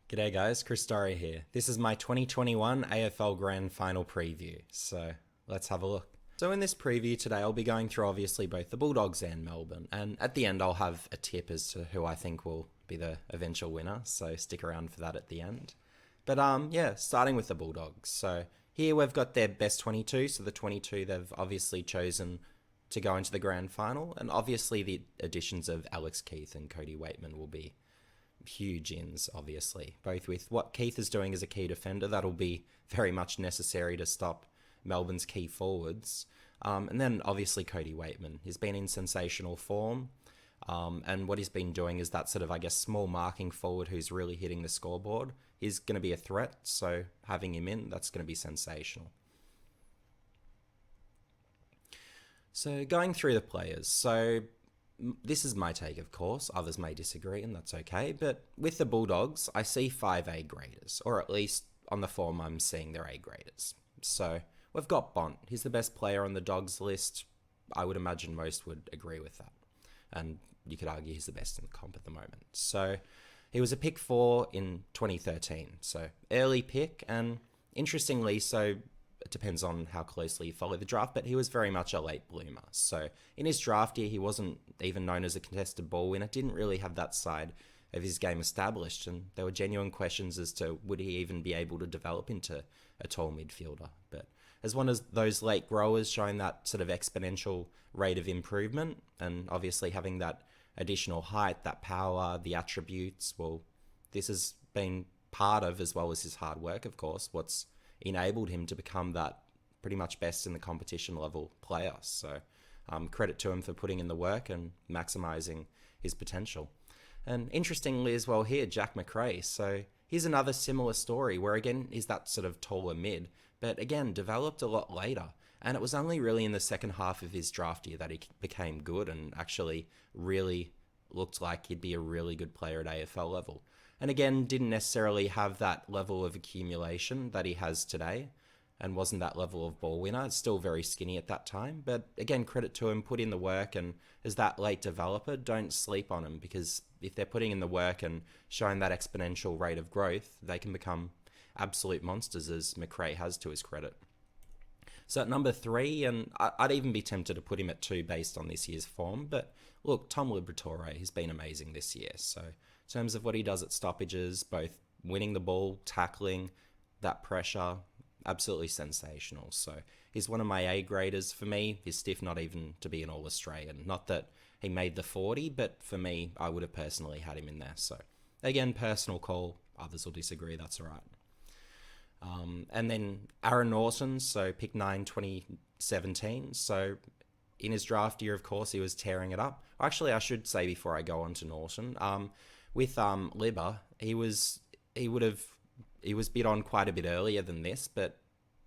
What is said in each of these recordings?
G'day guys, Chris Story here. This is my 2021 AFL Grand Final Preview, so let's have a look. So in this preview today, I'll be going through obviously both the Bulldogs and Melbourne, and at the end I'll have a tip as to who I think will be the eventual winner, so stick around for that at the end. But yeah, starting with the Bulldogs. So here we've got their best 22, so the 22 they've obviously chosen to go into the Grand Final, and obviously the additions of Alex Keith and Cody Waitman will be huge ins, obviously. Both with what Keith is doing as a key defender, that'll be very much necessary to stop Melbourne's key forwards. And then obviously Cody Waitman. He's been in sensational form. And what he's been doing is that sort of, I guess, small marking forward who's really hitting the scoreboard. He's going to be a threat, so having him in, that's going to be sensational. So going through the players. So this is my take, of course. Others may disagree, and that's okay. But with the Bulldogs, I see 5 A graders, or at least on the form I'm seeing they're A graders. So we've got Bont. He's the best player on the Dogs list. I would imagine most would agree with that. And you could argue he's the best in the comp at the moment. So he was a pick 4 in 2013. So early pick, and interestingly, so it depends on how closely you follow the draft, but he was very much a late bloomer. So in his draft year, he wasn't even known as a contested ball winner, didn't really have that side of his game established, and there were genuine questions as to would he even be able to develop into a tall midfielder. But as one of those late growers showing that sort of exponential rate of improvement, and obviously having that additional height, that power, the attributes, well, this has been part of, as well as his hard work, of course, what's enabled him to become that pretty much best in the competition level player. So credit to him for putting in the work and maximising his potential. And interestingly as well here, Jack Macrae. So here's another similar story where again, he's that sort of taller mid, but again, developed a lot later. And it was only really in the second half of his draft year that he became good and actually really looked like he'd be a really good player at AFL level. And again, didn't necessarily have that level of accumulation that he has today and wasn't that level of ball winner. It's still very skinny at that time. But again, credit to him, put in the work. And as that late developer, don't sleep on him, because if they're putting in the work and showing that exponential rate of growth, they can become absolute monsters, as Macrae has to his credit. So at number 3, and I'd even be tempted to put him at 2 based on this year's form. But look, Tom Liberatore, he's been amazing this year. So in terms of what he does at stoppages, both winning the ball, tackling, that pressure, absolutely sensational. So he's one of my A graders. For me, he's stiff not even to be an All-Australian. Not that he made the 40, but for me, I would have personally had him in there. So again, personal call. Others will disagree. That's all right. And then Aaron Norton, so pick 9, 2017. So in his draft year, of course, he was tearing it up. Actually, I should say before I go on to Norton, with Libba, he was bid on quite a bit earlier than this, but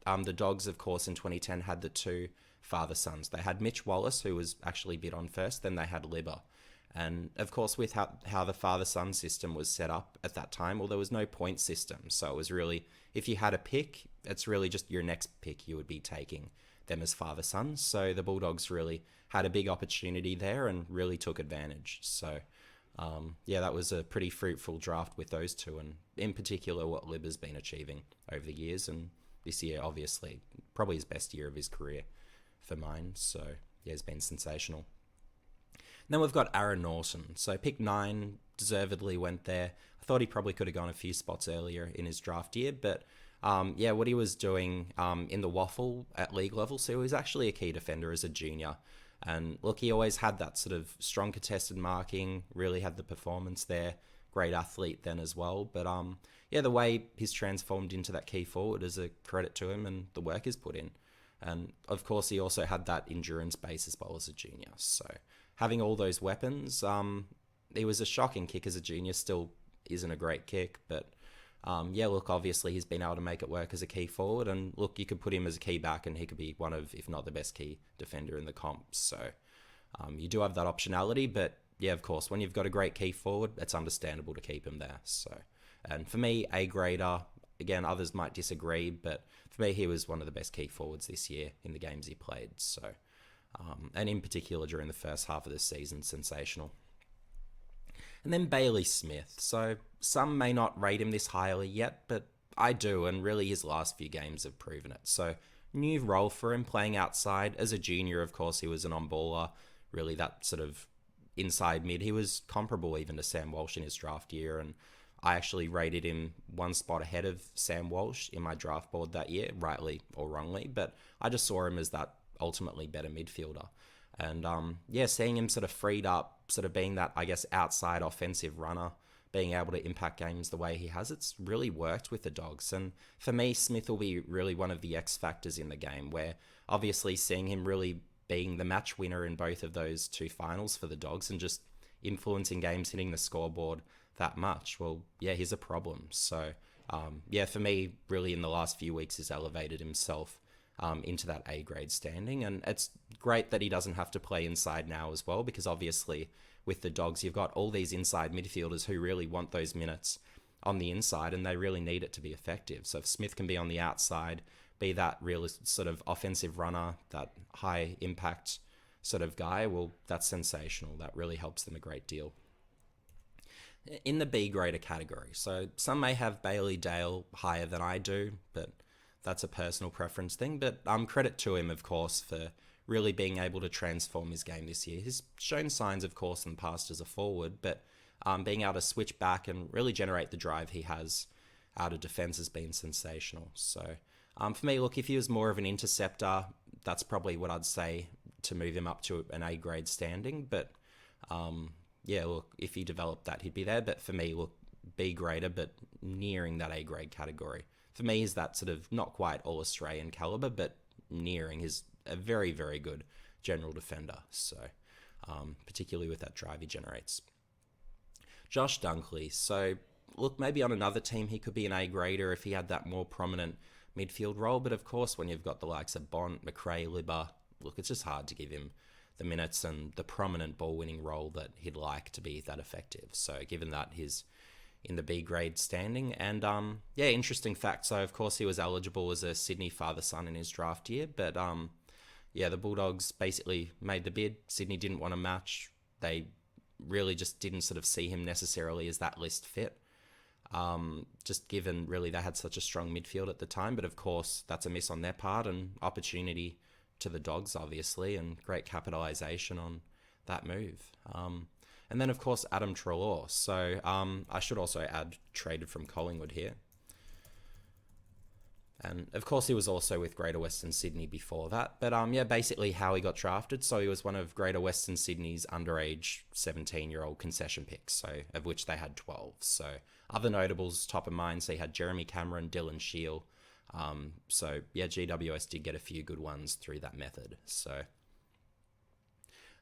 the Dogs, of course, in 2010 had the 2 father sons. They had Mitch Wallace, who was actually bid on first, then they had Libba. And of course, with how the father-son system was set up at that time, well, there was no point system. So it was really, if you had a pick, it's really just your next pick you would be taking them as father-sons. So the Bulldogs really had a big opportunity there and really took advantage. So yeah, that was a pretty fruitful draft with those 2, and in particular what Libba's been achieving over the years. And this year, obviously, probably his best year of his career for mine. So yeah, it's been sensational. Then we've got Aaron Norton. So pick 9, deservedly went there. I thought he probably could have gone a few spots earlier in his draft year, but yeah, what he was doing in the waffle at league level, so he was actually a key defender as a junior. And look, he always had that sort of strong contested marking, really had the performance there, great athlete then as well. But yeah, the way he's transformed into that key forward is a credit to him and the work he's put in. And of course, he also had that endurance base as well as a junior. So having all those weapons, he was a shocking kick as a junior, still isn't a great kick. But yeah, look, obviously he's been able to make it work as a key forward. And look, you could put him as a key back and he could be one of, if not the best key defender in the comp. So you do have that optionality. But yeah, of course, when you've got a great key forward, it's understandable to keep him there. So, and for me, A grader. Again, others might disagree, but for me, he was one of the best key forwards this year in the games he played. So, and in particular during the first half of the season, sensational. And then Bailey Smith. So some may not rate him this highly yet, but I do, and really his last few games have proven it. So new role for him, playing outside. As a junior, of course, he was an on-baller, really that sort of inside mid. He was comparable even to Sam Walsh in his draft year, and I actually rated him one spot ahead of Sam Walsh in my draft board that year, rightly or wrongly, but I just saw him as that ultimately better midfielder. And seeing him sort of freed up, sort of being that, I guess, outside offensive runner, being able to impact games the way he has, it's really worked with the Dogs. And for me, Smith will be really one of the X factors in the game, where obviously seeing him really being the match winner in both of those two finals for the Dogs and just influencing games, hitting the scoreboard that much, well, yeah, he's a problem. So, for me, really in the last few weeks, he's elevated himself into that A grade standing. And it's great that he doesn't have to play inside now as well, because obviously with the Dogs, you've got all these inside midfielders who really want those minutes on the inside, and they really need it to be effective. So if Smith can be on the outside, be that real sort of offensive runner, that high impact sort of guy, well, that's sensational. That really helps them a great deal. In the B grader category, so some may have Bailey Dale higher than I do, but that's a personal preference thing. But credit to him, of course, for really being able to transform his game this year. He's shown signs, of course, in the past as a forward, but being able to switch back and really generate the drive he has out of defence has been sensational. So for me, look, if he was more of an interceptor, that's probably what I'd say to move him up to an A grade standing. But look, if he developed that, he'd be there. But for me, look, B grader, but nearing that A grade category. For me, is that sort of not quite All-Australian calibre, but nearing. Is a very, very good general defender. So, particularly with that drive he generates. Josh Dunkley. So, look, maybe on another team he could be an A grader if he had that more prominent midfield role. But of course, when you've got the likes of Bont, McRae, Libba, look, it's just hard to give him the minutes and the prominent ball-winning role that he'd like to be that effective. So, given that he's in the B grade standing. And interesting fact. So of course he was eligible as a Sydney father-son in his draft year, but the Bulldogs basically made the bid. Sydney didn't want to match. They really just didn't sort of see him necessarily as that list fit. Just given really they had such a strong midfield at the time, but of course that's a miss on their part and opportunity to the Dogs obviously, and great capitalisation on that move. And then, of course, Adam Treloar. So I should also add traded from Collingwood here. And, of course, he was also with Greater Western Sydney before that. But, basically how he got drafted. So he was one of Greater Western Sydney's underage 17-year-old concession picks, so of which they had 12. So other notables top of mind, so he had Jeremy Cameron, Dylan Shiel. GWS did get a few good ones through that method. So...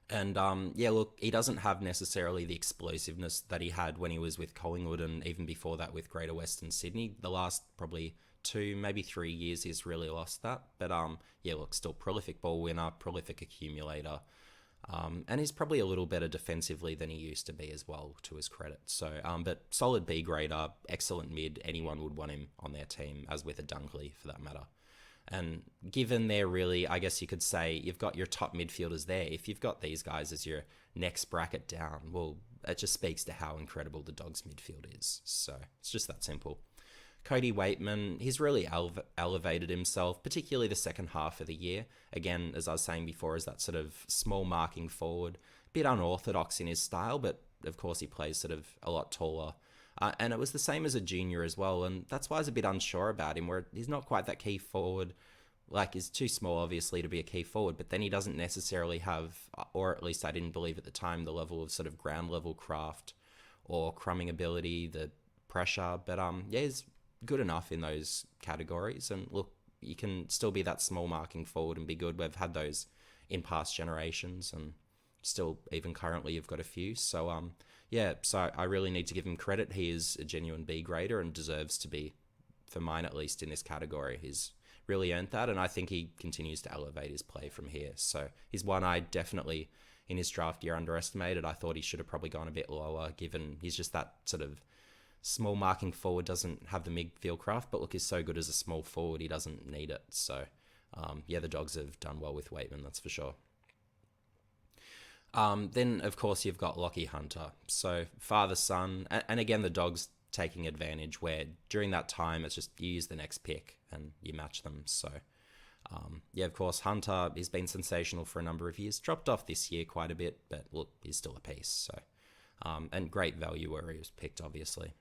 And, look, he doesn't have necessarily the explosiveness that he had when he was with Collingwood and even before that with Greater Western Sydney. The last probably 2, maybe 3 years, he's really lost that. But, still prolific ball winner, prolific accumulator. And he's probably a little better defensively than he used to be as well, to his credit. So, but solid B grader, excellent mid. Anyone would want him on their team, as with a Dunkley for that matter. And given they're really, I guess you could say, you've got your top midfielders there. If you've got these guys as your next bracket down, well, it just speaks to how incredible the Dogs midfield is. So it's just that simple. Cody Waitman, he's really elevated himself, particularly the second half of the year. Again, as I was saying before, is that sort of small marking forward. A bit unorthodox in his style, but of course he plays sort of a lot taller. And it was the same as a junior as well, and that's why I was a bit unsure about him, where he's not quite that key forward. Like, he's too small, obviously, to be a key forward, but then he doesn't necessarily have, or at least I didn't believe at the time, the level of sort of ground-level craft or crumbing ability, the pressure. But, he's good enough in those categories. And, look, you can still be that small marking forward and be good. We've had those in past generations, and still, even currently, you've got a few. So, so I really need to give him credit. He is a genuine B grader and deserves to be, for mine at least, in this category. He's really earned that, and I think he continues to elevate his play from here. So he's one I definitely, in his draft year, underestimated. I thought he should have probably gone a bit lower, given he's just that sort of small marking forward, doesn't have the midfield craft, but look, he's so good as a small forward, he doesn't need it. So, the Dogs have done well with Waitman, that's for sure. Then, of course, you've got Lockie Hunter. So, father, son, and again, the Dogs taking advantage where during that time, it's just you use the next pick and you match them. So, yeah, of course, Hunter has been sensational for a number of years. Dropped off this year quite a bit, but look, he's still a piece. So, and great value where he was picked, obviously.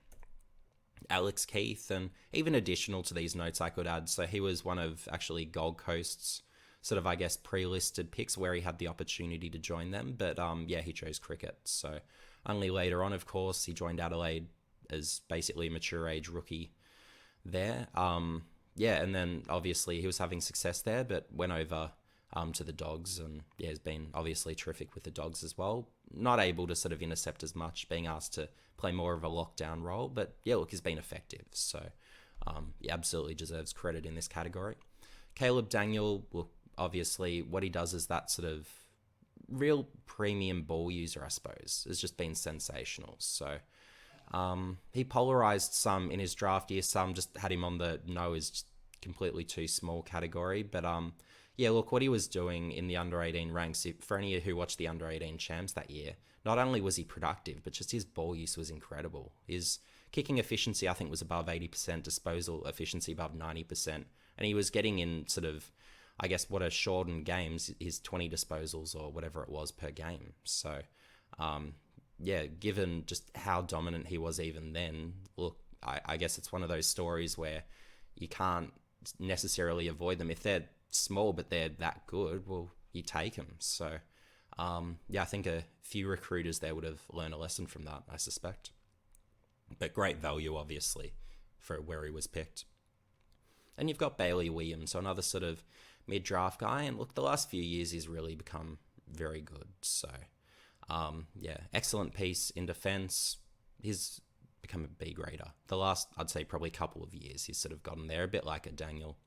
Alex Keith, and even additional to these notes I could add. So he was one of actually Gold Coast's sort of, I guess, pre-listed picks where he had the opportunity to join them. But yeah, he chose cricket. So only later on, of course, he joined Adelaide as basically a mature age rookie there. Yeah, and then obviously he was having success there, but went over to the Dogs, and yeah, has been obviously terrific with the Dogs as well. Not able to sort of intercept as much, being asked to play more of a lockdown role, but yeah, look, he's been effective. So he absolutely deserves credit in this category. Caleb Daniel, well, obviously what he does is that sort of real premium ball user, I suppose, has just been sensational. So he polarized some in his draft year. Some just had him on the no is just completely too small category. But yeah, look, what he was doing in the under 18 ranks, for any who watched the under 18 champs that year, not only was he productive, but just his ball use was incredible. His kicking efficiency, I think, was above 80%, disposal efficiency above 90%. And he was getting in sort of, I guess, what are shortened games, his 20 disposals or whatever it was per game. So, yeah, given just how dominant he was even then, look, I guess it's one of those stories where you can't necessarily avoid them. If they're small but they're that good, well, you take them. So, yeah, I think a few recruiters there would have learned a lesson from that, I suspect. But great value, obviously, for where he was picked. And you've got Bailey Williams, so another sort of mid-draft guy. And look, the last few years he's really become very good. So, yeah, excellent piece in defence. He's become a B grader. The last, I'd say, probably couple of years, he's sort of gotten there, a bit like a Daniel.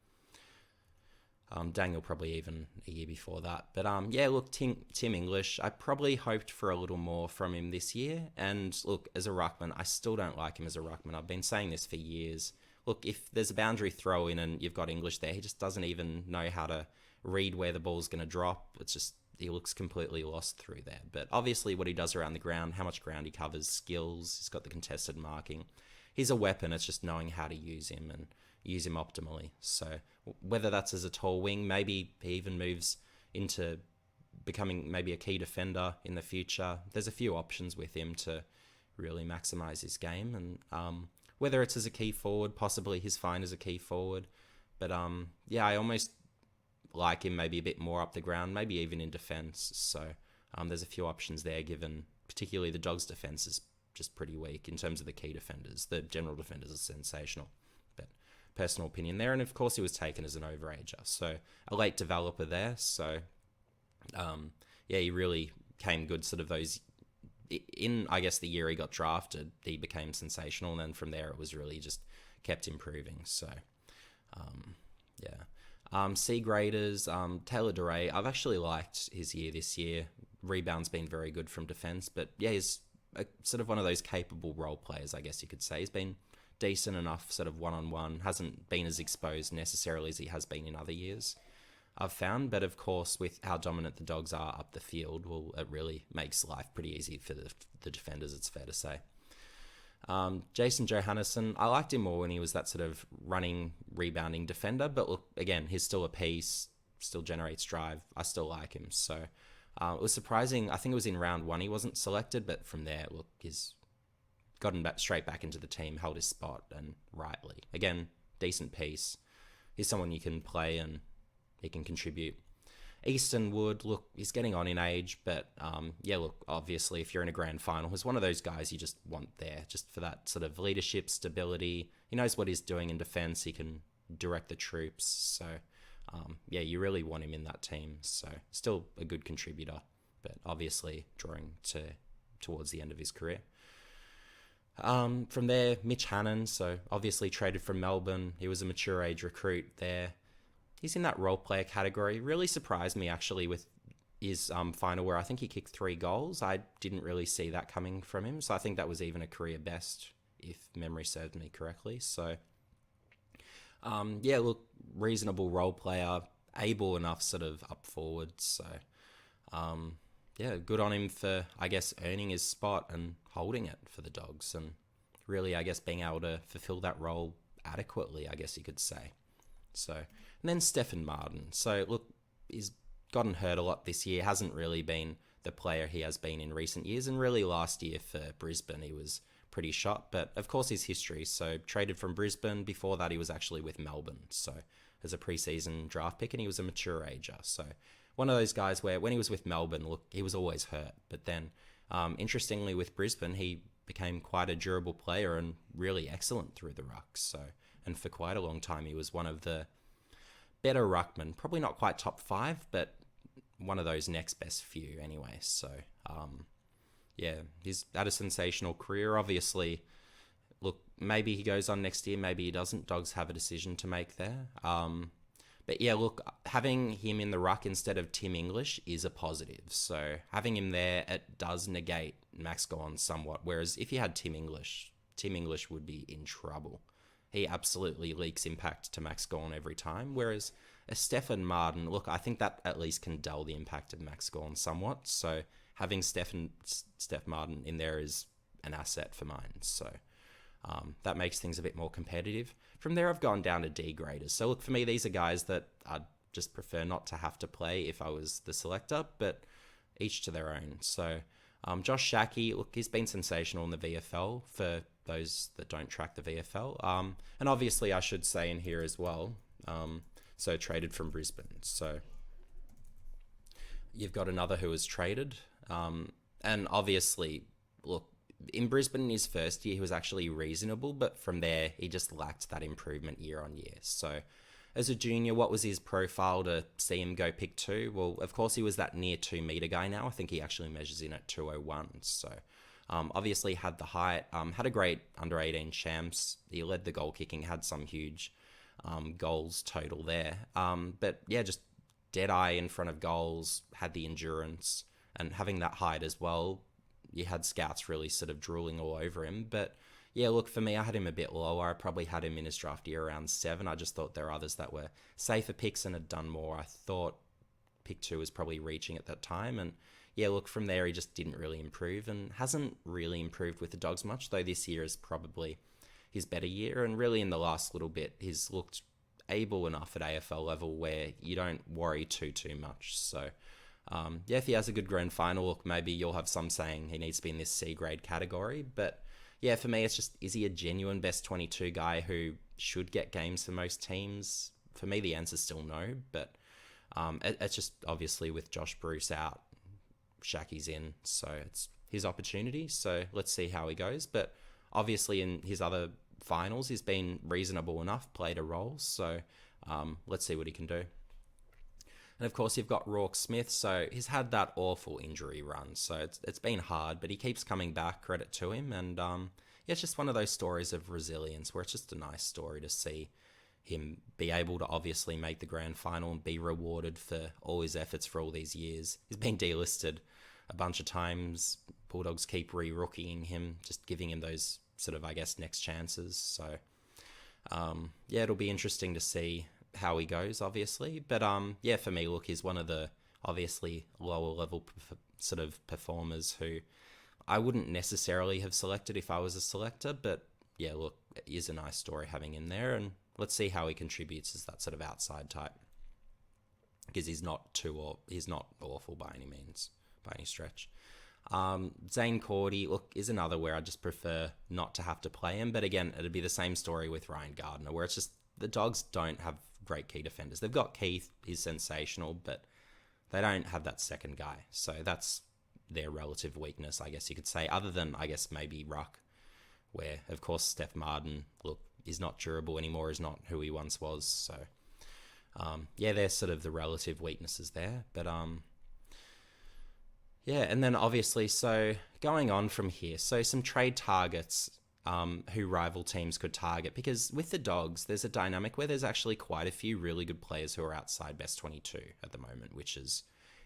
Daniel probably even a year before that. But yeah, look, Tim English, I probably hoped for a little more from him this year. And look, as a ruckman, I still don't like him as a ruckman. I've been saying this for years. Look, if there's a boundary throw in and you've got English there, he just doesn't even know how to read where the ball's going to drop. It's just, he looks completely lost through there. But obviously what he does around the ground, how much ground he covers, skills, he's got the contested marking. He's a weapon. It's just knowing how to use him and use him optimally. So whether that's as a tall wing, maybe he even moves into becoming maybe a key defender in the future. There's a few options with him to really maximise his game. And whether it's as a key forward, possibly he's fine as a key forward. But yeah, I almost like him maybe a bit more up the ground, maybe even in defence. So there's a few options there, given particularly the Dogs' defence is just pretty weak in terms of the key defenders. The general defenders are sensational. But personal opinion there. And of course he was taken as an overager. So a late developer there. So yeah, he really came good sort of those... In, I guess, the year he got drafted, he became sensational. And then from there, it was really just kept improving. So, yeah. C graders, Taylor DeRay, I've actually liked his year this year. Rebound's been very good from defence. But yeah, he's sort of one of those capable role players, I guess you could say. He's been decent enough sort of one-on-one. Hasn't been as exposed necessarily as he has been in other years, I've found. But of course, with how dominant the Dogs are up the field, well, it really makes life pretty easy for the defenders, it's fair to say. Jason Johannesson, I liked him more when he was that sort of running, rebounding defender. But look, again, he's still a piece, still generates drive. I still like him. So it was surprising. I think it was in round 1 he wasn't selected. But from there, look, he's gotten back straight back into the team, held his spot, and rightly. Again, decent piece. He's someone you can play and he can contribute. Easton Wood, look, he's getting on in age, but yeah, look, obviously if you're in a grand final, he's one of those guys you just want there, just for that sort of leadership, stability. He knows what he's doing in defence. He can direct the troops. So yeah, you really want him in that team. So still a good contributor, but obviously drawing towards the end of his career. From there, Mitch Hannon, so obviously traded from Melbourne. He was a mature age recruit there. He's in that role player category. Really surprised me actually with his final where I think he kicked 3 goals. I didn't really see that coming from him. So I think that was even a career best, if memory served me correctly. So yeah, look, reasonable role player, able enough sort of up forward. So yeah, good on him for, I guess, earning his spot and holding it for the Dogs, and really, I guess, being able to fulfill that role adequately, I guess you could say. So, and then Stefan Martin. So, look, he's gotten hurt a lot this year, hasn't really been the player he has been in recent years, and really last year for Brisbane, he was pretty shot, but of course his history. So, traded from Brisbane, before that he was actually with Melbourne, so as a preseason draft pick, and he was a mature ager. So, one of those guys where when he was with Melbourne, look, he was always hurt, but then interestingly with Brisbane, he became quite a durable player and really excellent through the rucks. So, and for quite a long time, he was one of the better ruckmen. Probably not quite top 5, but one of those next best few anyway. So, yeah, he's had a sensational career. Obviously, look, maybe he goes on next year, maybe he doesn't. Dogs have a decision to make there. But yeah, look, having him in the ruck instead of Tim English is a positive. So having him there, it does negate Max Gawn somewhat. Whereas if you had Tim English would be in trouble. He absolutely leaks impact to Max Gawn every time. Whereas a Stefan Martin, look, I think that at least can dull the impact of Max Gawn somewhat. So having Steph Martin in there is an asset for mine. So that makes things a bit more competitive. From there, I've gone down to D graders. So look, for me, these are guys that I'd just prefer not to have to play if I was the selector, but each to their own. So Josh Shackey, look, he's been sensational in the VFL for those that don't track the VFL. And obviously, I should say in here as well, so traded from Brisbane. So you've got another who was traded. And obviously, look, in Brisbane in his first year, he was actually reasonable, but from there, he just lacked that improvement year on year. So as a junior, what was his profile to see him go pick 2? Well, of course, he was that near 2 meter guy now. I think he actually measures in at 201. So obviously had the height, had a great under 18 champs. He led the goal kicking, had some huge goals total there. But yeah, just dead eye in front of goals, had the endurance, and having that height as well. You had scouts really sort of drooling all over him. But yeah, look, for me, I had him a bit lower. I probably had him in his draft year around 7. I just thought there are others that were safer picks and had done more. I thought pick 2 was probably reaching at that time. And yeah, look, from there, he just didn't really improve and hasn't really improved with the Dogs much, though this year is probably his better year. And really in the last little bit, he's looked able enough at AFL level where you don't worry too much. So yeah, if he has a good grand final, look, maybe you'll have some saying he needs to be in this C grade category. But yeah, for me, it's just, is he a genuine best 22 guy who should get games for most teams? For me, the answer's still no. But it's just obviously with Josh Bruce out, Shackey's in, so it's his opportunity. So let's see how he goes. But obviously in his other finals, he's been reasonable enough, played a role. So let's see what he can do. And of course, you've got Rourke Smith. So he's had that awful injury run. So it's been hard, but he keeps coming back. Credit to him. And yeah, it's just one of those stories of resilience where it's just a nice story to see him be able to obviously make the grand final and be rewarded for all his efforts for all these years. He's been delisted a bunch of times. Bulldogs keep re-rookieing him, just giving him those sort of, I guess, next chances. So yeah, it'll be interesting to see how he goes, obviously. But yeah, for me, look, he's one of the obviously lower level sort of performers who I wouldn't necessarily have selected if I was a selector. But yeah, look, it is a nice story having him there, and let's see how he contributes as that sort of outside type, because he's not awful by any means, by any stretch. Zane Cordy, look, is another where I just prefer not to have to play him. But again, it'd be the same story with Ryan Gardner, where it's just the Dogs don't have great key defenders. They've got Keith, he's sensational, but they don't have that second guy. So that's their relative weakness, I guess you could say, other than, I guess, maybe Ruck, where, of course, Steph Martin, look, is not durable anymore, is not who he once was. So, yeah, there's sort of the relative weaknesses there. But, yeah, and then obviously, so going on from here, so some trade targets who rival teams could target, because with the Dogs, there's a dynamic where there's actually quite a few really good players who are outside best 22 at the moment, which is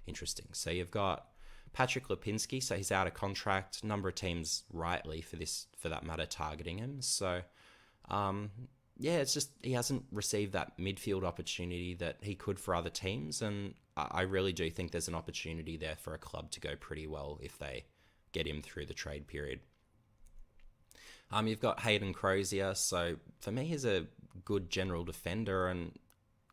interesting. So you've got Patrick Lipinski, so he's out of contract. Number of teams rightly for that matter targeting him. So yeah, it's just he hasn't received that midfield opportunity that he could for other teams, and I really do think there's an opportunity there for a club to go pretty well if they get him through the trade period. You've got Hayden Crozier, so for me, he's a good general defender, and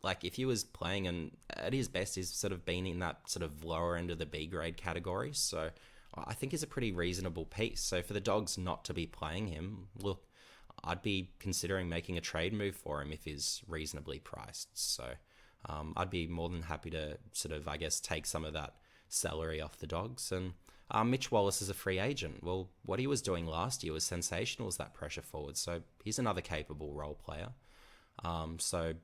like if he was playing and at his best, he's sort of been in that sort of lower end of the B grade category. So I think he's a pretty reasonable piece. So for the Dogs not to be playing him, look, I'd be considering making a trade move for him if he's reasonably priced. So I'd be more than happy to sort of, I guess, take some of that salary off the Dogs. And Mitch Wallace is a free agent. Well, what he was doing last year was sensational as that pressure forward. So he's another capable role player. So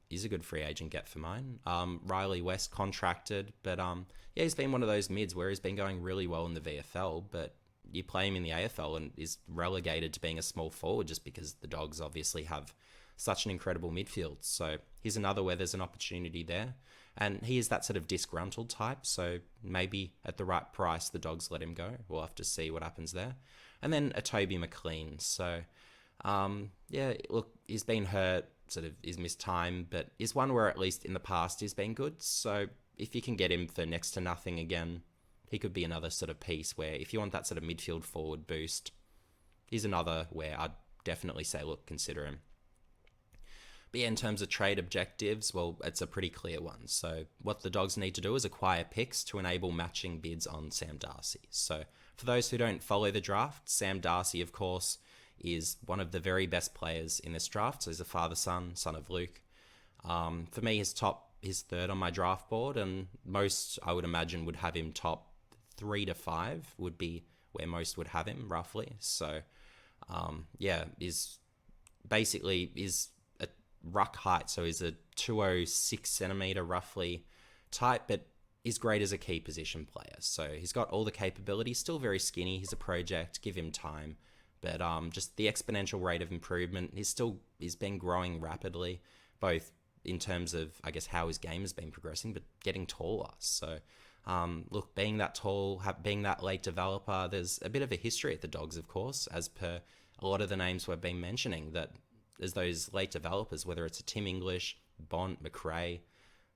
he's a good free agent get for mine. Riley West contracted, but yeah, he's been one of those mids where he's been going really well in the VFL, but you play him in the AFL and is relegated to being a small forward just because the Dogs obviously have such an incredible midfield. So here's another where there's an opportunity there. And he is that sort of disgruntled type, so maybe at the right price the Dogs let him go. We'll have to see what happens there. And then a Toby McLean. So yeah, look, he's been hurt, sort of he's missed time, but is one where at least in the past he's been good. So if you can get him for next to nothing again, he could be another sort of piece where if you want that sort of midfield forward boost, he's another where I'd definitely say, look, consider him. But yeah, in terms of trade objectives, well, it's a pretty clear one. So what the Dogs need to do is acquire picks to enable matching bids on Sam Darcy. So for those who don't follow the draft, Sam Darcy, of course, is one of the very best players in this draft. So he's a father-son, son of Luke. For me, his third on my draft board, and most, I would imagine, would have him top 3 to 5 would be where most would have him, roughly. So, yeah, is a ruck height, so he's a 206 centimeter roughly type, but is great as a key position player. So he's got all the capabilities, still very skinny. He's a project, give him time. But just the exponential rate of improvement, he's been growing rapidly, both in terms of, I guess, how his game has been progressing, but getting taller. So, look, being that tall, being that late developer, there's a bit of a history at the Dogs, of course, as per a lot of the names we've been mentioning, that as those late developers, whether it's a Tim English, Bont, McRae,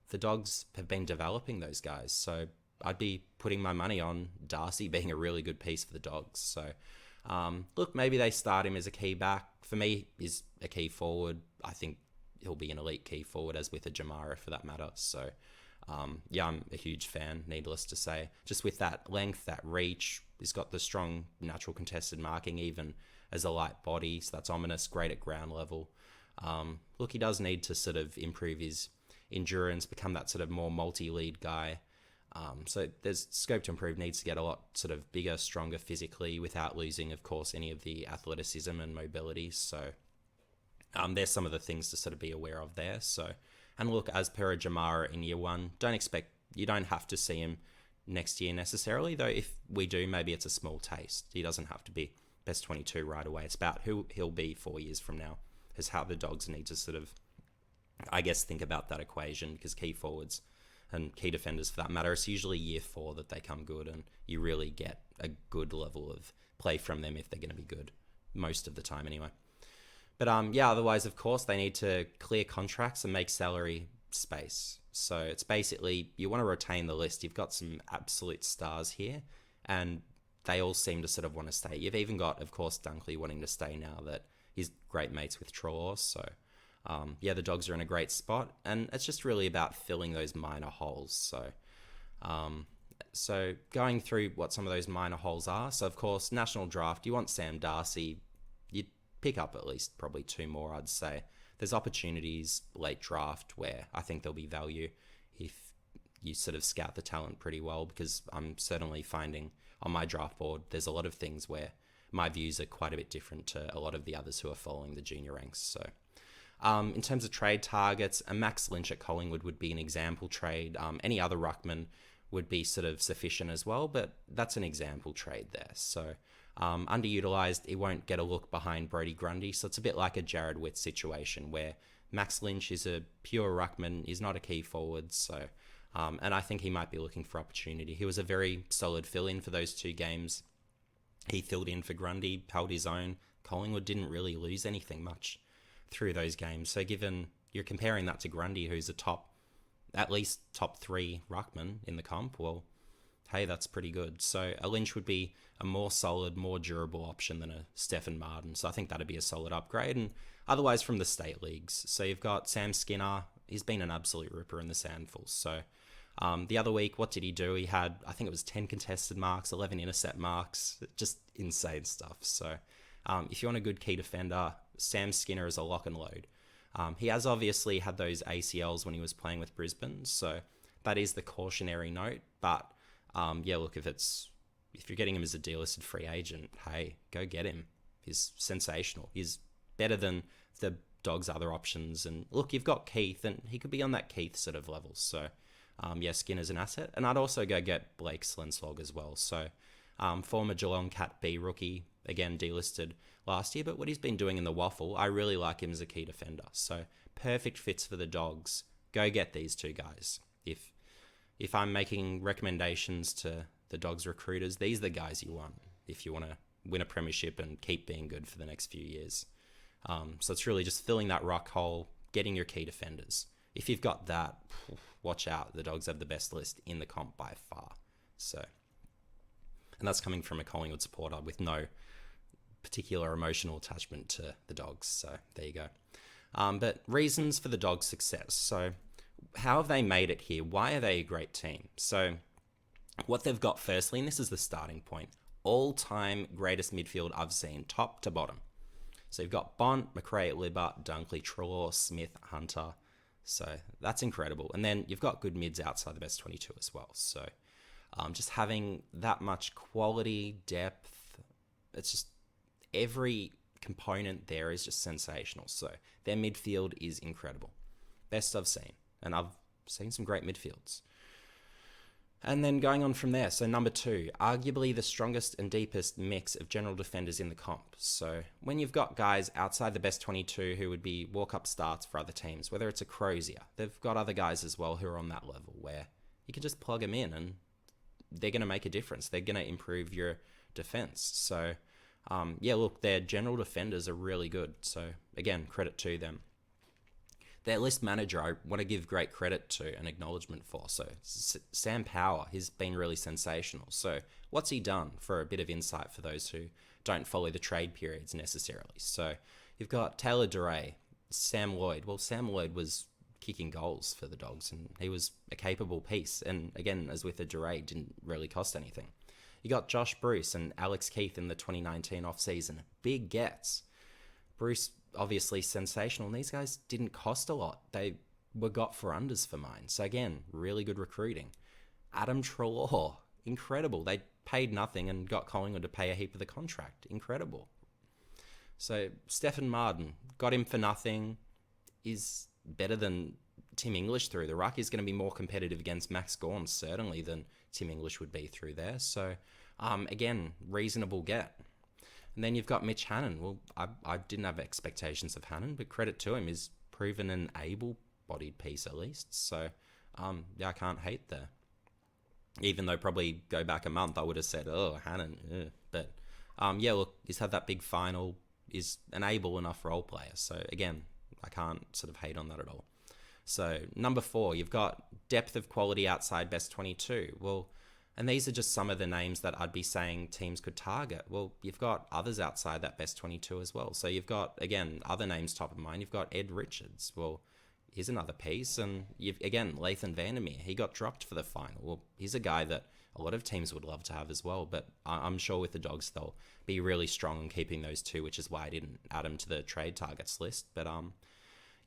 the Dogs have been developing those guys. So I'd be putting my money on Darcy being a really good piece for the Dogs. So, look, maybe they start him as a key back. For me, he's a key forward. I think he'll be an elite key forward, as with a Jamara for that matter. So, yeah, I'm a huge fan, needless to say. Just with that length, that reach, he's got the strong natural contested marking, even as a light body. So that's ominous, great at ground level. Look, he does need to sort of improve his endurance, become that sort of more multi-lead guy. So there's scope to improve, needs to get a lot sort of bigger, stronger physically without losing, of course, any of the athleticism and mobility. So there's some of the things to sort of be aware of there. So, and look, as per a Jamara in year one, you don't have to see him next year necessarily, though if we do, maybe it's a small taste. He doesn't have to be best 22 right away. It's about who he'll be 4 years from now, is how the Dogs need to sort of, I guess, think about that equation, because key forwards and key defenders for that matter, it's usually year 4 that they come good, and you really get a good level of play from them if they're going to be good, most of the time anyway. But yeah, otherwise, of course, they need to clear contracts and make salary space. So it's basically, you want to retain the list. You've got some absolute stars here, and they all seem to sort of want to stay. You've even got, of course, Dunkley wanting to stay now that he's great mates with Traw. So yeah, the Dogs are in a great spot, and it's just really about filling those minor holes. So going through what some of those minor holes are. So of course, national draft, you want Sam Darcy. You'd pick up at least probably 2 more, I'd say. There's opportunities late draft where I think there'll be value if you sort of scout the talent pretty well, because I'm certainly finding on my draft board, there's a lot of things where my views are quite a bit different to a lot of the others who are following the junior ranks. So in terms of trade targets, a Max Lynch at Collingwood would be an example trade. Any other ruckman would be sort of sufficient as well, but that's an example trade there. So underutilized, he won't get a look behind Brodie Grundy. So it's a bit like a Jared Witt situation where Max Lynch is a pure ruckman, is not a key forward. So, and I think he might be looking for opportunity. He was a very solid fill-in for those 2 games. He filled in for Grundy, held his own. Collingwood didn't really lose anything much through those games. So given you're comparing that to Grundy, who's at least top 3 ruckman in the comp, well, hey, that's pretty good. So a Lynch would be a more solid, more durable option than a Stefan Martin. So I think that'd be a solid upgrade. And otherwise from the state leagues. So you've got Sam Skinner. He's been an absolute ripper in the Sandfuls. So the other week, what did he do? He had, I think it was 10 contested marks, 11 intercept marks, just insane stuff. So if you want a good key defender, Sam Skinner is a lock and load. He has obviously had those ACLs when he was playing with Brisbane, so that is the cautionary note. But look, if you're getting him as a delisted free agent, hey, go get him. He's sensational. He's better than the Dogs' other options. And look, you've got Keith, and he could be on that Keith sort of level. So Skinner's an asset. And I'd also go get Blake Slenslog as well. So former Geelong Cat B rookie, again delisted last year, but what he's been doing in the waffle, I really like him as a key defender. So perfect fits for the Dogs. Go get these two guys. If I'm making recommendations to the Dogs recruiters, these are the guys you want if you want to win a premiership and keep being good for the next few years. So it's really just filling that ruck hole, getting your key defenders. If you've got that, watch out. The Dogs have the best list in the comp by far. So, and that's coming from a Collingwood supporter with no particular emotional attachment to the Dogs. So there you go. But reasons for the Dogs' success. So how have they made it here? Why are they a great team? So what they've got firstly, and this is the starting point, all-time greatest midfield I've seen, top to bottom. So you've got Bont, McRae, Libba, Dunkley, Treloar, Smith, Hunter. So that's incredible. And then you've got good mids outside the best 22 as well. So just having that much quality, depth, it's just every component there is just sensational. So their midfield is incredible. Best I've seen. And I've seen some great midfields. And then going on from there, so number 2, arguably the strongest and deepest mix of general defenders in the comp. So when you've got guys outside the best 22 who would be walk-up starts for other teams, whether it's a Crozier, they've got other guys as well who are on that level where you can just plug them in and they're going to make a difference. They're going to improve your defense. So, look, their general defenders are really good. So, again, credit to them. Their list manager, I want to give great credit to and acknowledgement for. So Sam Power, he's been really sensational. So what's he done for a bit of insight for those who don't follow the trade periods necessarily? So you've got Taylor Duray, Sam Lloyd. Well, Sam Lloyd was kicking goals for the Dogs and he was a capable piece. And again, as with the Duray, didn't really cost anything. You got Josh Bruce and Alex Keith in the 2019 offseason. Big gets. Bruce, obviously sensational, and these guys didn't cost a lot. They were got for unders for mine. So again, really good recruiting. Adam Treloar, incredible. They paid nothing and got Collingwood to pay a heap of the contract. Incredible. So Stefan Martin, got him for nothing, is better than Tim English through the ruck. Is going to be more competitive against Max Gawn, certainly, than Tim English would be through there. So again, reasonable get. And then you've got Mitch Hannon. Well, I didn't have expectations of Hannon, but credit to him, he's proven an able-bodied piece at least. So, I can't hate there. Even though probably go back a month, I would have said, oh, Hannon. Ugh. But, look, he's had that big final, is an able enough role player. So, again, I can't sort of hate on that at all. So, number 4, you've got depth of quality outside best 22. Well, and these are just some of the names that I'd be saying teams could target. Well, you've got others outside that best 22 as well. So you've got, again, other names top of mind. You've got Ed Richards. Well, here's another piece. And again, Lathan Vandermeer, he got dropped for the final. Well, he's a guy that a lot of teams would love to have as well. But I'm sure with the Dogs, they'll be really strong in keeping those two, which is why I didn't add them to the trade targets list. But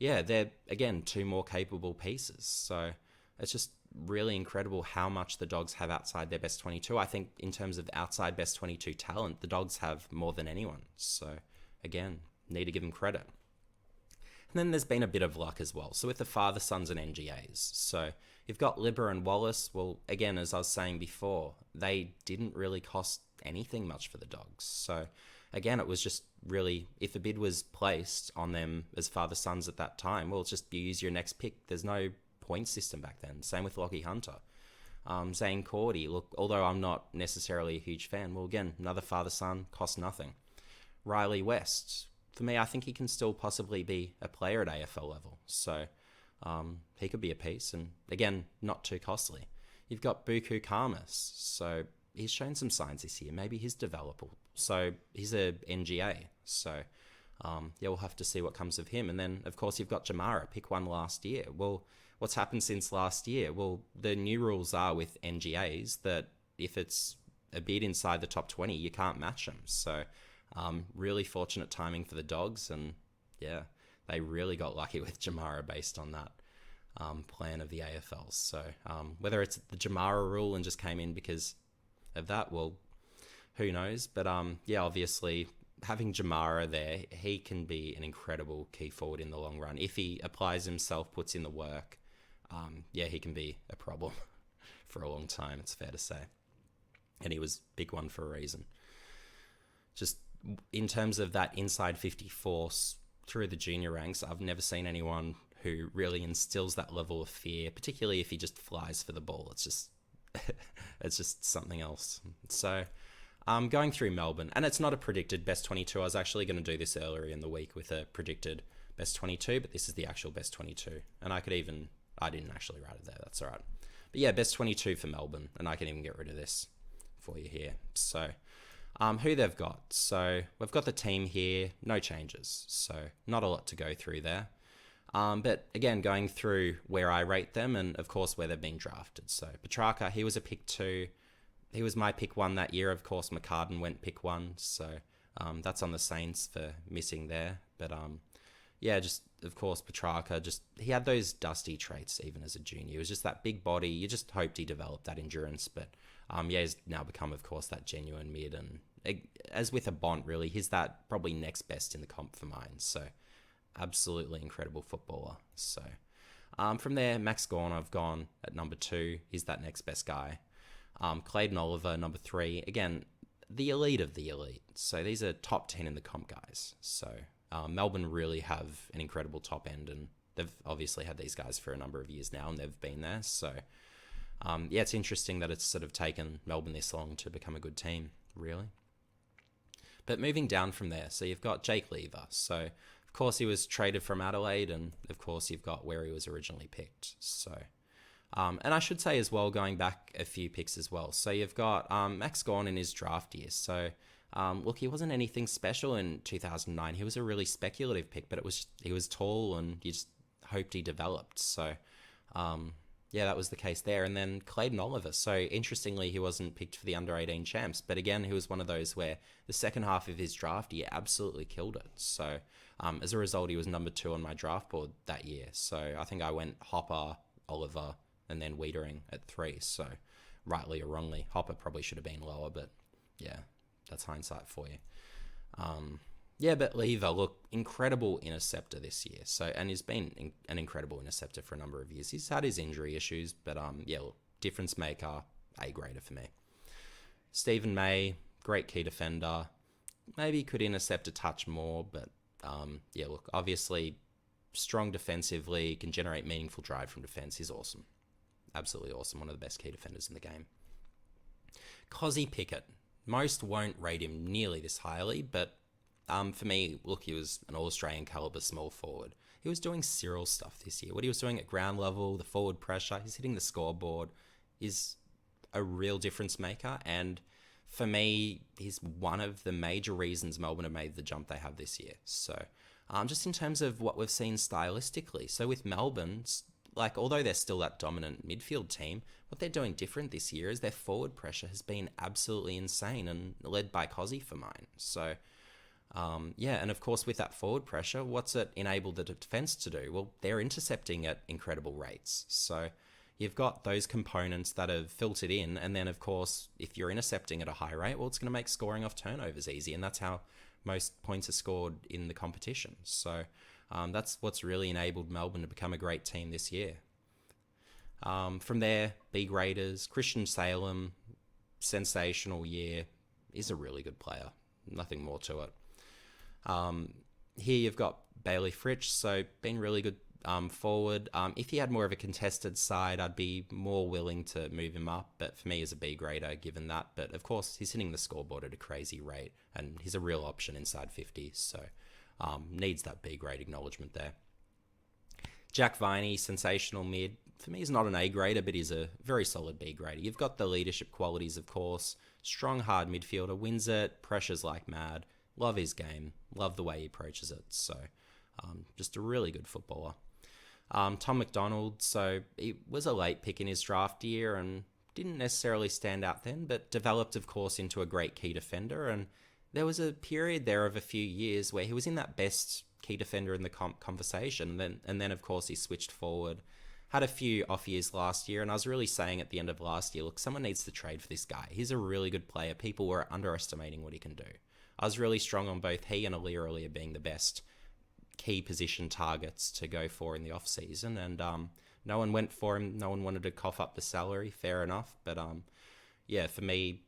they're, again, 2 more capable pieces. So it's just really incredible how much the Dogs have outside their best 22. I think in terms of outside best 22 talent, the Dogs have more than anyone. So again, need to give them credit. And then there's been a bit of luck as well. So with the father, sons and NGAs. So you've got Libba and Wallace. Well, again, as I was saying before, they didn't really cost anything much for the Dogs. So again, it was just really, if a bid was placed on them as father, sons at that time, well, it's just you use your next pick. There's no point system back then. Same with Lockie Hunter. Zane Cordy, look, although I'm not necessarily a huge fan, well, again, another father-son, cost nothing. Riley West, for me, I think he can still possibly be a player at AFL level. So he could be a piece, and again, not too costly. You've got Buku Karmas, so he's shown some signs this year. Maybe he's developable. So he's a NGA. So we'll have to see what comes of him. And then, of course, you've got Jamara, pick one last year. Well, what's happened since last year? Well, the new rules are with NGAs that if it's a bid inside the top 20, you can't match them. So really fortunate timing for the Dogs. And yeah, they really got lucky with Jamara based on that plan of the AFL. So whether it's the Jamara rule and just came in because of that, well, who knows? But obviously having Jamara there, he can be an incredible key forward in the long run. If he applies himself, puts in the work, he can be a problem for a long time, it's fair to say. And he was big one for a reason. Just in terms of that inside 50 force through the junior ranks, I've never seen anyone who really instills that level of fear, particularly if he just flies for the ball. It's just it's just something else. So going through Melbourne, and it's not a predicted best 22. I was actually going to do this earlier in the week with a predicted best 22, but this is the actual best 22. And I didn't actually write it there. That's all right. But yeah, best 22 for Melbourne, and I can even get rid of this for you here. So who they've got. So we've got the team here, no changes. So not a lot to go through there. But again, going through where I rate them and, of course, where they've been drafted. So Petrarca, he was a pick 2. He was my pick 1 that year. Of course, McCartan went pick 1. So that's on the Saints for missing there. But just, of course, Petrarca, he had those dusty traits even as a junior. He was just that big body. You just hoped he developed that endurance. But he's now become, of course, that genuine mid. And as with a Bont, really, he's that probably next best in the comp for mine. So absolutely incredible footballer. So from there, Max Gawn, I've gone at number 2. He's that next best guy. Clayton Oliver, number 3. Again, the elite of the elite. So these are top 10 in the comp guys. So Melbourne really have an incredible top end, and they've obviously had these guys for a number of years now, and they've been there. So it's interesting that it's sort of taken Melbourne this long to become a good team, really. But moving down from there, so you've got Jake Lever. So of course he was traded from Adelaide, and of course you've got where he was originally picked. So and I should say as well, going back a few picks as well. So you've got Max Gawn in his draft year. So look, he wasn't anything special in 2009. He was a really speculative pick, but he was tall, and you just hoped he developed. So that was the case there. And then Clayton Oliver. So interestingly, he wasn't picked for the under-18 champs, but again, he was one of those where the second half of his draft year absolutely killed it. So as a result, he was number 2 on my draft board that year. So I think I went Hopper, Oliver, and then Wiedering at 3. So rightly or wrongly, Hopper probably should have been lower, but yeah, that's hindsight for you. But Lever, look, incredible interceptor this year. So, and he's been an incredible interceptor for a number of years. He's had his injury issues, but look, difference maker, A-grader for me. Stephen May, great key defender. Maybe could intercept a touch more, but look, obviously strong defensively, can generate meaningful drive from defense. He's awesome. Absolutely awesome. One of the best key defenders in the game. Cozzy Pickett. Most won't rate him nearly this highly, but for me, look, he was an All-Australian caliber small forward. He was doing Cyril stuff this year. What he was doing at ground level, the forward pressure, he's hitting the scoreboard, is a real difference maker. And for me, he's one of the major reasons Melbourne have made the jump they have this year. So just in terms of what we've seen stylistically. So with Melbourne, like, although they're still that dominant midfield team, what they're doing different this year is their forward pressure has been absolutely insane and led by Cozzy for mine. So, and of course with that forward pressure, what's it enabled the defence to do? Well, they're intercepting at incredible rates. So you've got those components that have filtered in, and then of course, if you're intercepting at a high rate, well, it's going to make scoring off turnovers easy, and that's how most points are scored in the competition. So that's what's really enabled Melbourne to become a great team this year. From there, B-graders, Christian Salem, sensational year, is a really good player. Nothing more to it. Here you've got Bailey Fritsch, so been really good forward. If he had more of a contested side, I'd be more willing to move him up, but for me, he's a B-grader given that. But of course, he's hitting the scoreboard at a crazy rate, and he's a real option inside 50, so Needs that B grade acknowledgement there. Jack Viney, sensational mid. For me, he's not an A grader, but he's a very solid B grader. You've got the leadership qualities, of course. Strong, hard midfielder, wins it, pressures like mad. Love his game. Love the way he approaches it. So, just a really good footballer. Tom McDonald, so he was a late pick in his draft year and didn't necessarily stand out then, but developed, of course, into a great key defender. And there was a period there of a few years where he was in that best key defender in the conversation. And then, of course, he switched forward. Had a few off years last year, and I was really saying at the end of last year, look, someone needs to trade for this guy. He's a really good player. People were underestimating what he can do. I was really strong on both he and Aliir being the best key position targets to go for in the offseason, and no one went for him. No one wanted to cough up the salary. Fair enough. But for me,